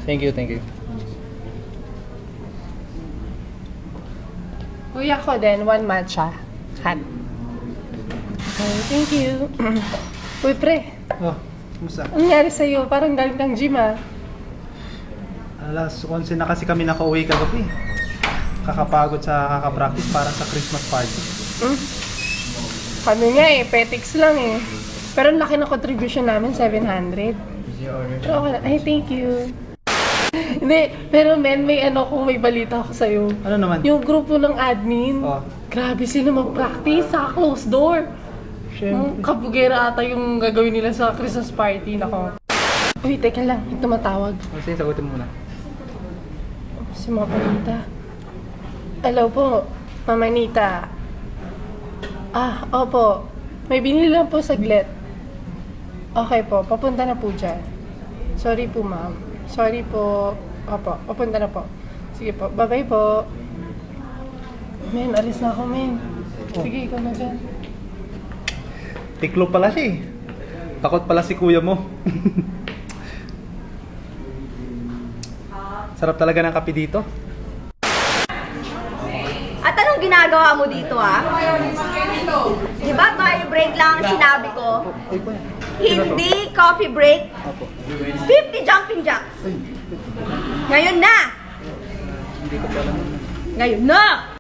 Thank you, thank you. Kuya ko din, 1 matcha. Hot. Okay, thank you. Uy, pre. Oh, kumusta? Ano nangyari sa'yo? Parang galing ng gym, ah. Alas 11 na kasi kami nakauwi kagabi. Kakapagod sa kakapractice para sa Christmas party. Kami nga eh, petics lang eh. Pero ang laki ng contribution namin, 700. Pero okay lang. Ay, thank you. Hindi, pero men, may kung may balita ako sa'yo. Ano naman? Yung grupo ng admin, Oh. grabe sila mag-practice sa closed door. Siyempre. Kabugera ata yung gagawin nila sa Christmas party. Nako. Uy, teka lang. Ito matawag. Sige, sagutin mo muna. Si Mama Nita. Hello po, Mama Nita. Opo. May binili lang po saglit. Okay po, papunta na po dyan. Sorry po, ma'am. Sorry po. Opo, papunta na po. Sige po, bye-bye po. Men, alis na ako, men. Sige, ikaw na dyan. Tiklo pala siya eh. Takot pala si kuya mo. Sarap talaga ng kape dito. At anong ginagawa mo dito, ha? Di ba tayo break lang ang sinabi ko? Uy, kuya. Hindi coffee break. Opo. 50 jumping jacks. Ngayon na! Hindi ko pala. Ngayon na!